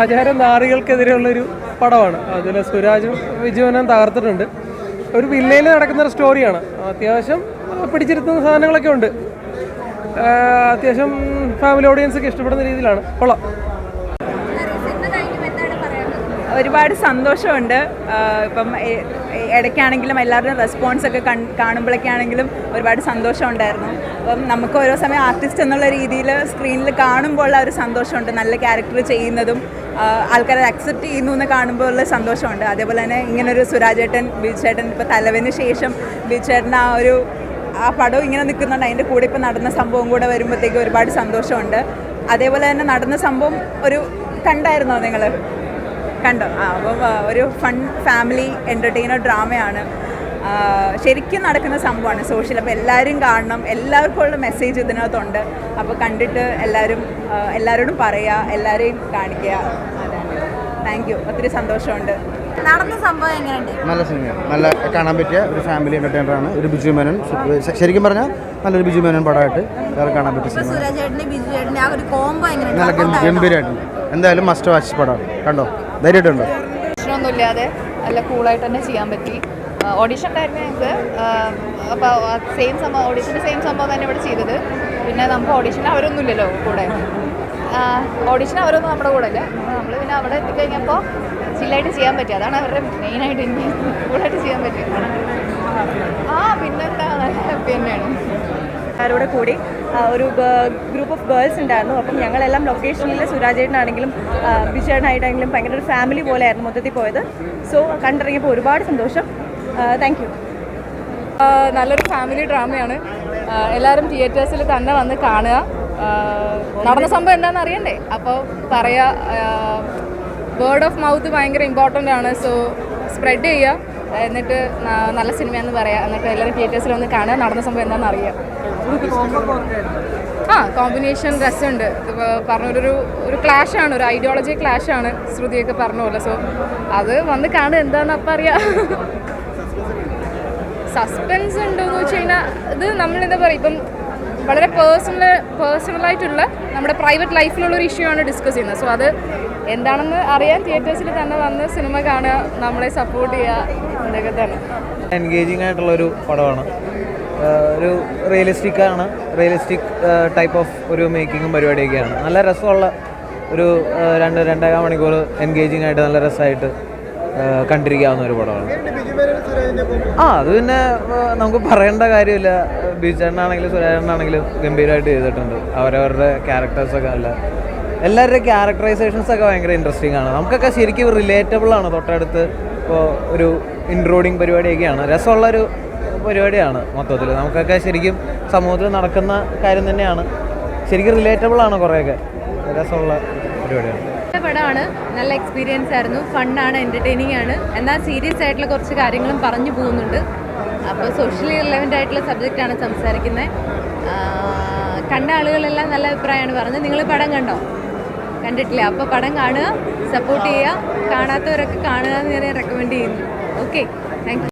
ആചാരം നാറികൾക്കെതിരെയുള്ളൊരു പടമാണ്. അതിൽ സുരാജും വിജുവനും തകർത്തിട്ടുണ്ട്. ഒരു വില്ലയിൽ നടക്കുന്ന ഒരു സ്റ്റോറിയാണ്. അത്യാവശ്യം പിടിച്ചിരുത്തുന്ന സാധനങ്ങളൊക്കെ ഉണ്ട്. അത്യാവശ്യം ഫാമിലി ഓഡിയൻസൊക്കെ ഇഷ്ടപ്പെടുന്ന രീതിയിലാണ്. കൊള്ളാം. ഒരുപാട് സന്തോഷമുണ്ട്. ഇപ്പം ഇടയ്ക്കാണെങ്കിലും എല്ലാവരുടെയും റെസ്പോൺസൊക്കെ കാണുമ്പോഴൊക്കെയാണെങ്കിലും ഒരുപാട് സന്തോഷമുണ്ടായിരുന്നു. അപ്പം നമുക്ക് ഓരോ സമയം ആർട്ടിസ്റ്റ് എന്നുള്ള രീതിയിൽ സ്ക്രീനിൽ കാണുമ്പോൾ ആ ഒരു സന്തോഷമുണ്ട്. നല്ല ക്യാരക്ടർ ചെയ്യുന്നതും ആൾക്കാരെ അക്സെപ്റ്റ് ചെയ്യുന്നു എന്ന് കാണുമ്പോൾ ഉള്ള സന്തോഷമുണ്ട്. അതേപോലെ തന്നെ ഇങ്ങനൊരു സുരാജേട്ടൻ, ബിജുചേട്ടൻ, ഇപ്പോൾ തലവന് ശേഷം ബിജുചേട്ടൻ ആ പടം ഇങ്ങനെ നിൽക്കുന്നുണ്ട്. അതിൻ്റെ കൂടെ ഇപ്പോൾ നടന്ന സംഭവം കൂടെ വരുമ്പോഴത്തേക്ക് ഒരുപാട് സന്തോഷമുണ്ട്. അതേപോലെ തന്നെ നടന്ന സംഭവം കണ്ടായിരുന്നോ നിങ്ങൾ? കണ്ടോ? അപ്പം ഒരു ഫൺ ഫാമിലി എൻ്റർടൈനർ ഡ്രാമയാണ്. ശരിക്കും നടക്കുന്ന സംഭവമാണ് സോഷ്യൽ. അപ്പോൾ എല്ലാവരും കാണണം. എല്ലാവർക്കും ഉള്ള മെസ്സേജ് ഇതിനകത്തുണ്ട്. അപ്പോൾ കണ്ടിട്ട് എല്ലാവരോടും പറയുക, എല്ലാവരെയും കാണിക്കുക. അതാണ്. Thank you. ഒത്തിരി സന്തോഷമുണ്ട്. നടന്ന സംഭവം എങ്ങനെയുണ്ട്? നല്ല സിനിമയാണ്. നല്ല കാണാൻ പറ്റിയ ഒരു ഫാമിലി എൻ്റർടൈനറാണ്. ഒരു ബിജു മേനോൻ, ശരിക്കും പറഞ്ഞാൽ നല്ലൊരു ബിജു മേനോൻ പടമായിട്ട് കാണാൻ പറ്റിയ സിനിമ. സുരാജേട്ടൻ്റെ ബിജു ചേട്ടൻ്റെ ആ ഒരു കോംബോ എങ്ങനെയുണ്ട്? നല്ല ഗംഭീരമായിട്ടുണ്ട്. എന്തായാലും മസ്റ്റ് വാച്ച് പടമാണ്. കണ്ടോ? ധൈര്യമായിട്ടുണ്ടോ? പ്രശ്നമൊന്നുമില്ലാതെ നല്ല കൂളായിട്ട് തന്നെ ചെയ്യാൻ പറ്റി. ഓഡിഷൻ ഉണ്ടായിരുന്നു ഞങ്ങൾക്ക്. അപ്പോൾ ഓഡിഷൻ്റെ സെയിം സംഭവം തന്നെ ഇവിടെ ചെയ്തത്. പിന്നെ നമുക്ക് ഓഡിഷന് അവരൊന്നുമില്ലല്ലോ കൂടെ. ഓഡിഷൻ അവരൊന്നും നമ്മുടെ കൂടെ ഇല്ല. നമ്മൾ പിന്നെ അവിടെ എത്തിക്കഴിഞ്ഞപ്പോൾ ചില്ലായിട്ട് ചെയ്യാൻ പറ്റി. അതാണ് അവരുടെ മെയിനായിട്ട് എനിക്ക് കൂളായിട്ട് ചെയ്യാൻ പറ്റിയത്. പിന്നെന്താ, നല്ല ഹാപ്പി തന്നെയാണ്. അവരോട് കൂടി ഒരു ഗ്രൂപ്പ് ഓഫ് ഗേൾസ് ഉണ്ടായിരുന്നു. അപ്പം ഞങ്ങളെല്ലാം ലൊക്കേഷനിൽ സുരാജേട്ടനാണെങ്കിലും ബിജുചേട്ടനായിട്ടാണെങ്കിലും ഭയങ്കര ഒരു ഫാമിലി പോലെയായിരുന്നു മൊത്തത്തിൽ പോയത്. സോ കണ്ടിറങ്ങിയപ്പോൾ ഒരുപാട് സന്തോഷം. Thank you. നല്ലൊരു ഫാമിലി ഡ്രാമയാണ്. എല്ലാവരും തിയേറ്റേഴ്സിൽ തന്നെ വന്ന് കാണുക. നടന്ന സംഭവം എന്താണെന്ന് അറിയണ്ടേ? അപ്പോൾ പറയുക. വേർഡ് ഓഫ് മൗത്ത് ഭയങ്കര ഇമ്പോർട്ടൻ്റ് ആണ്. സോ സ്പ്രെഡ് ചെയ്യുക. എന്നിട്ട് നല്ല സിനിമയെന്ന് പറയാം. എന്നിട്ട് എല്ലാവരും തിയേറ്റേഴ്സിൽ വന്ന് കാണുക. നടന്ന സംഭവം എന്താണെന്ന് അറിയാം. കോമ്പിനേഷൻ രസമുണ്ട്. പറഞ്ഞൊരു ക്ലാഷാണ്, ഒരു ഐഡിയോളജി ക്ലാഷാണ് ശ്രുതിയൊക്കെ പറഞ്ഞ പോലെ. സോ അത് വന്ന് കാണുക. എന്താണെന്ന് അപ്പം അറിയാം. സസ്പെൻസ് ഉണ്ടോയെന്ന് വെച്ച് കഴിഞ്ഞാൽ ഇത് നമ്മളെന്താ പറയുക, ഇപ്പം വളരെ പേഴ്സണലായിട്ടുള്ള നമ്മുടെ പ്രൈവറ്റ് ലൈഫിലുള്ളൊരു ഇഷ്യൂ ആണ് ഡിസ്കസ് ചെയ്യുന്നത്. സോ അത് എന്താണെന്ന് അറിയാൻ തിയേറ്റേഴ്സിൽ തന്നെ വന്ന് സിനിമ കാണുക, നമ്മളെ സപ്പോർട്ട് ചെയ്യുക, ഇതൊക്കെ തന്നെ. എൻഗേജിങ് ആയിട്ടുള്ളൊരു പടമാണ്. ഒരു റിയലിസ്റ്റിക് ടൈപ്പ് ഓഫ് ഒരു മേക്കിങ്ങും പരിപാടിയൊക്കെയാണ്. നല്ല രസമുള്ള ഒരു 2-2.5 മണിക്കൂർ എൻഗേജിങ് ആയിട്ട് നല്ല രസമായിട്ട് കണ്ടിരിക്കാവുന്ന ഒരു പടമാണ്. അത് പിന്നെ നമുക്ക് പറയേണ്ട കാര്യമില്ല. ബിജുചേട്ടനാണെങ്കിലും സുരാജേട്ടനാണെങ്കിലും ഗംഭീരമായിട്ട് ചെയ്തിട്ടുണ്ട്. അവരവരുടെ ക്യാരക്ടേഴ്സൊക്കെ എല്ലാവരുടെയും ക്യാരക്ടറൈസേഷൻസൊക്കെ ഭയങ്കര ഇൻട്രസ്റ്റിംഗ് ആണ്. നമുക്കൊക്കെ ശരിക്കും റിലേറ്റബിൾ ആണ്. തൊട്ടടുത്ത് ഇപ്പോൾ ഒരു ഇൻട്രോഡിങ് പരിപാടിയൊക്കെയാണ്. രസമുള്ളൊരു പരിപാടിയാണ്. മൊത്തത്തിൽ നമുക്കൊക്കെ ശരിക്കും സമൂഹത്തിൽ നടക്കുന്ന കാര്യം തന്നെയാണ്. ശരിക്കും റിലേറ്റബിൾ ആണ്. കുറേയൊക്കെ രസമുള്ള പരിപാടിയാണ്. പടമാണ്. നല്ല എക്സ്പീരിയൻസ് ആയിരുന്നു. ഫണ്ണാണ്, എൻ്റർടൈനിങ് ആണ്. എന്നാൽ സീരിയസ് ആയിട്ടുള്ള കുറച്ച് കാര്യങ്ങളും പറഞ്ഞു പോകുന്നുണ്ട്. അപ്പോൾ സോഷ്യലി റിലവൻ്റ് ആയിട്ടുള്ള സബ്ജക്റ്റാണ് സംസാരിക്കുന്നത്. കണ്ട ആളുകളെല്ലാം നല്ല അഭിപ്രായമാണ് പറഞ്ഞത്. നിങ്ങൾ പടം കണ്ടോ? കണ്ടിട്ടില്ല? അപ്പോൾ പടം കാണുക, സപ്പോർട്ട് ചെയ്യുക. കാണാത്തവരൊക്കെ കാണുക എന്ന് ഞാൻ റെക്കമെൻഡ് ചെയ്യുന്നു. Okay, thank you.